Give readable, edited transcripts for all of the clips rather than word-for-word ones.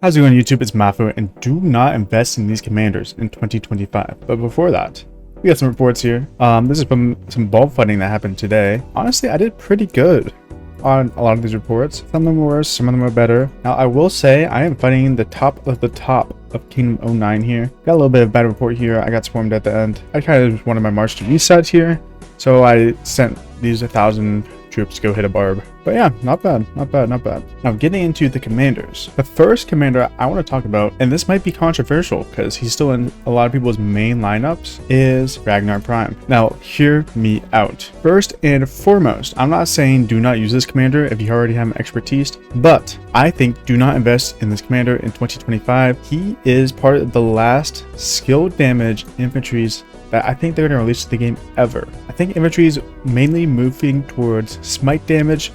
How's it going, YouTube? It's Maffu, and do not invest in these commanders in 2025. But before that, we got some reports here. This is from some ball fighting that happened today. Honestly, I did pretty good on a lot of these reports. Some of them were worse, some of them were better. Now, I will say I am fighting the top of Kingdom 09 here. Got a little bit of bad report here. I got swarmed at the end. I kind of just wanted my march to reset here, so I sent these 1,000 troops to go hit a barb. But yeah, not bad. Now, getting into the commanders. The first commander I want to talk about, and this might be controversial because he's still in a lot of people's main lineups, is Ragnar Prime. Now, hear me out. First and foremost, I'm not saying do not use this commander if you already have expertise, but I think do not invest in this commander in 2025. He is part of the last skill damage infantries that I think they're going to release to the game ever. I think infantry is mainly moving towards smite damage,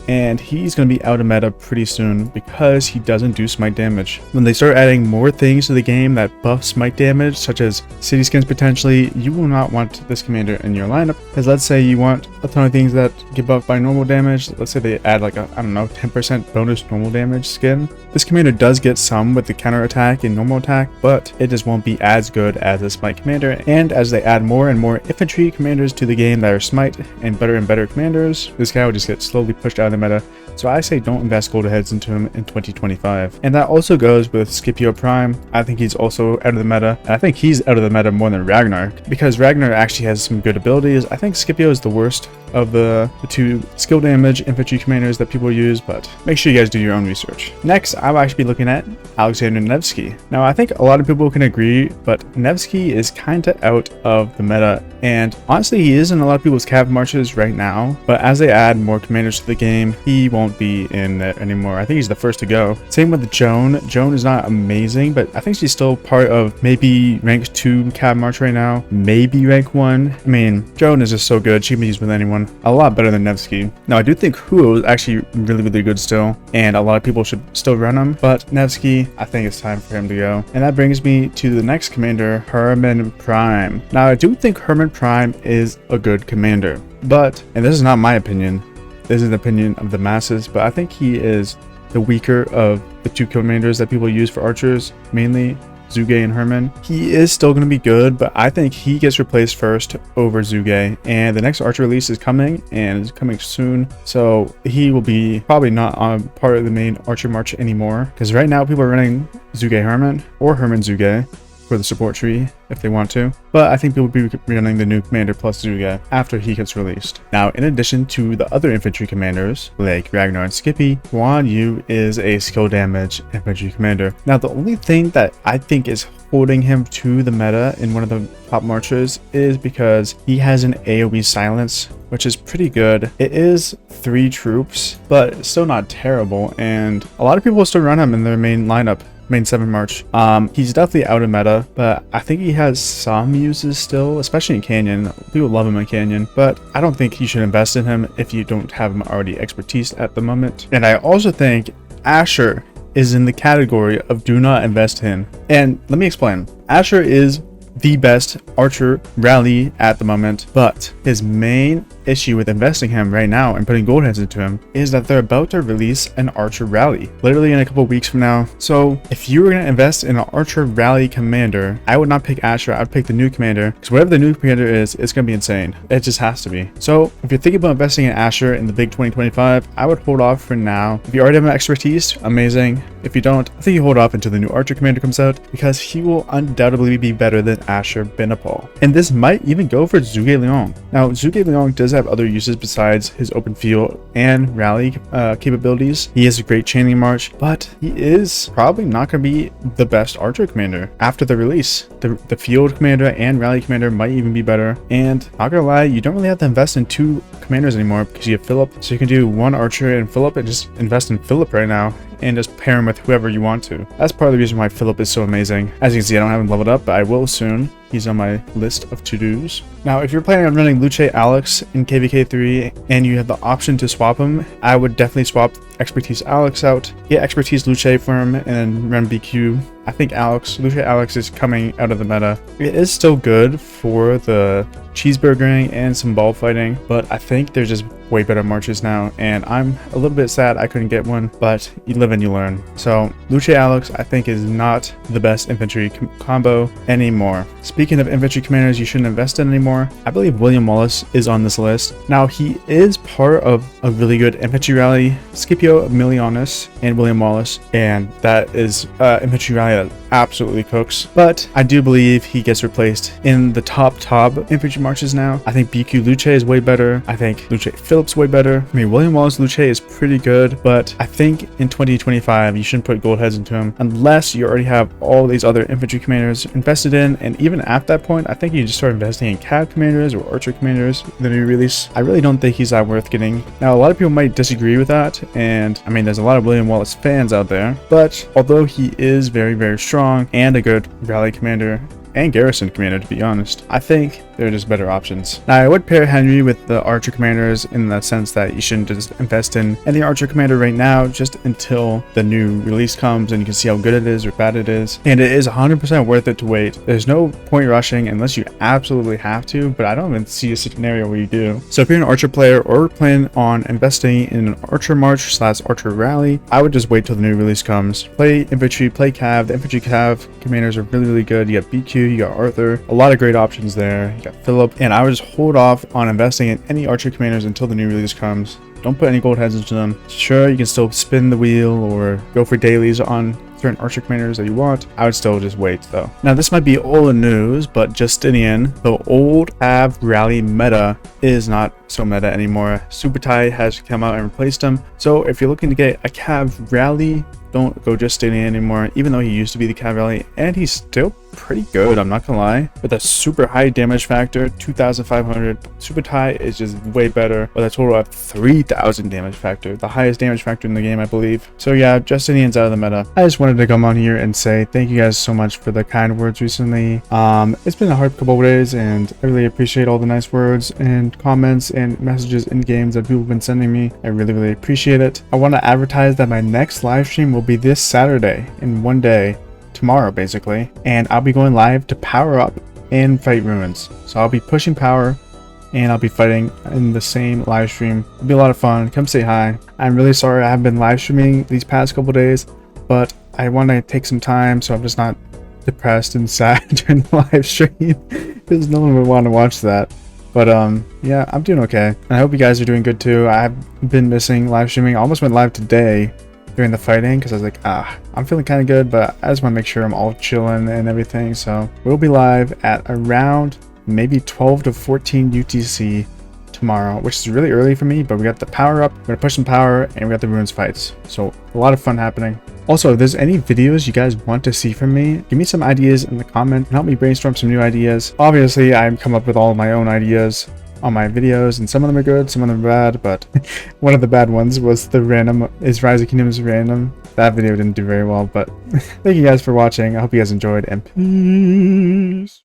and he's going to be out of meta pretty soon because he doesn't do smite damage. When they start adding more things to the game that buff smite damage, such as city skins potentially, you will not want this commander in your lineup. Because let's say you want a ton of things that get buffed by normal damage. Let's say they add like a, I don't know, 10% bonus normal damage skin. This commander does get some with the counter attack and normal attack, but it just won't be as good as a smite commander. And as they add more and more infantry commanders to the game that are smite and better commanders, this guy will just get slowly pushed out of the meta. So I say don't invest gold heads into him in 2025. And that also goes with Scipio Prime. I think he's also out of the meta. And I think he's out of the meta more than Ragnar, because Ragnar actually has some good abilities. I think Scipio is the worst of the two skill damage infantry commanders that people use, but make sure you guys do your own research. Next, I'll actually be looking at Alexander Nevsky. Now, I think a lot of people can agree, but Nevsky is kind of out of the meta, and honestly, he is in a lot of people's cav marches right now, but as they add more commanders to the game, he won't be in there anymore. I think he's the first to go. Same with Joan. Joan is not amazing, but I think she's still part of maybe rank 2 cav march right now, maybe rank 1. I mean, Joan is just so good. She can be used with anyone. A lot better than Nevsky. Now, I do think Huo is actually really good still, and a lot of people should still run him, but Nevsky, I think it's time for him to go. And that brings me to the next commander, Hermann Prime. Now, I do think Hermann Prime is a good commander, but, and this is not my opinion, this is the opinion of the masses, but I think he is the weaker of the two commanders that people use for archers, mainly Zhuge and Hermann. He is still going to be good, but I think he gets replaced first over Zhuge, and the next archer release is coming, and it's coming soon, so he will be probably not on part of the main archer march anymore, because right now people are running Zhuge Hermann or Hermann Zhuge for the support tree if they want to, but I think people will be running the new commander plus Zhuge after he gets released. Now, in addition to the other infantry commanders like Ragnar and Skippy, Guan Yu is a skill damage infantry commander. Now, the only thing that I think is holding him to the meta in one of the top marchers is because he has an AoE silence, which is pretty good. It is 3 troops, but it's still not terrible, and a lot of people still run him in their main lineup. Main 7 march. He's definitely out of meta, but I think he has some uses still, especially in Canyon. People love him in Canyon, but I don't think you should invest in him if you don't have him already expertise at the moment. And I also think Asher is in the category of do not invest in. And let me explain. Asher is the best archer rally at the moment, but his main issue with investing him right now and putting gold heads into him is that they're about to release an archer rally literally in a couple weeks from now. So if you were going to invest in an archer rally commander, I would not pick Asher. I would pick the new commander, because whatever the new commander is, it's going to be insane. It just has to be. So if you're thinking about investing in Asher in the big 2025, I would hold off for now. If you already have an expertise, amazing. If you don't, I think you hold off until the new archer commander comes out, because he will undoubtedly be better than Asher Benapal. And this might even go for Zhuge Liang. Now, Zhuge Liang does have other uses besides his open field and rally capabilities. He has a great chaining march, but he is probably not going to be the best archer commander after the release. The field commander and rally commander might even be better, and not gonna lie, you don't really have to invest in 2 commanders anymore because you have Philip, so you can do 1 archer and Philip and just invest in Philip right now and just pair him with whoever you want to. That's part of the reason why Philip is so amazing. As you can see, I don't have him leveled up, but I will soon. He's on my list of to-dos. Now, if you're planning on running Luce Alex in KVK3 and you have the option to swap him, I would definitely swap Expertise Alex out, get Expertise Luce for him, and then run BQ. I think Luce Alex is coming out of the meta. It is still good for the cheeseburgering and some ball fighting, but I think there's just way better marches now, and I'm a little bit sad I couldn't get one, but you live and you learn. So Luce Alex, I think, is not the best infantry combo anymore. Speaking of infantry commanders you shouldn't invest in anymore, I believe William Wallace is on this list. Now, he is part of a really good infantry rally, Scipio Emilianus and William Wallace, and that is infantry rally that absolutely cooks. But I do believe he gets replaced in the top infantry marches now. I think BQ Luce is way better. I think Luce Phillips way better. I mean, William Wallace Luce is pretty good, but I think in 2025 you shouldn't put gold heads into him unless you already have all these other infantry commanders invested in. And even at that point, I think you just start investing in cav commanders or archer commanders, the new release. I really don't think he's that worth getting. Now, a lot of people might disagree with that, and I mean, there's a lot of William Wallace fans out there, but although he is very, very strong and a good rally commander and garrison commander, to be honest, I think there are just better options. Now, I would pair Henry with the archer commanders in the sense that you shouldn't just invest in any archer commander right now, just until the new release comes and you can see how good it is or bad it is. And it is 100% worth it to wait. There's no point rushing unless you absolutely have to, but I don't even see a scenario where you do. So if you're an archer player or plan on investing in an archer march / archer rally, I would just wait till the new release comes. Play infantry, play cav. The infantry cav commanders are really, really good. You got BQ, you got Arthur, a lot of great options there. You got Philip, and I would just hold off on investing in any archer commanders until the new release comes. Don't put any gold heads into them. Sure, you can still spin the wheel or go for dailies on certain archer commanders that you want. I would still just wait though. Now, this might be old news, but Justinian, the old cav rally meta, is not so meta anymore. Subutai has come out and replaced him. So if you're looking to get a cav rally, don't go Justinian anymore, even though he used to be the cav rally, and he's still pretty good, I'm not gonna lie. With a super high damage factor, 2,500, Subutai is just way better with a total of 3,000 damage factor, the highest damage factor in the game, I believe. So yeah, Justinian's out of the meta. I just wanted to come on here and say thank you guys so much for the kind words recently. It's been a hard couple of days, and I really appreciate all the nice words and comments and messages in games that people have been sending me. I really, really appreciate it. I want to advertise that my next live stream will be this Saturday, in one day, tomorrow basically, and I'll be going live to power up and fight ruins. So I'll be pushing power and I'll be fighting in the same live stream. It'll be a lot of fun. Come say hi. I'm really sorry I haven't been live streaming these past couple days, but I want to take some time so I'm just not depressed and sad during the live stream, because no one would want to watch that. But yeah, I'm doing okay, and I hope you guys are doing good too. I've been missing live streaming. I almost went live today during the fighting because I was like, I'm feeling kind of good, but I just want to make sure I'm all chilling and everything. So we'll be live at around maybe 12 to 14 UTC tomorrow, which is really early for me, but we got the power up, we're gonna push some power, and we got the ruins fights. So a lot of fun happening. Also, if there's any videos you guys want to see from me, give me some ideas in the comment and help me brainstorm some new ideas. Obviously, I come up with all of my own ideas on my videos, and some of them are good, some of them are bad, but one of the bad ones was the random is Rise of Kingdoms random. That video didn't do very well, but thank you guys for watching. I hope you guys enjoyed, and peace.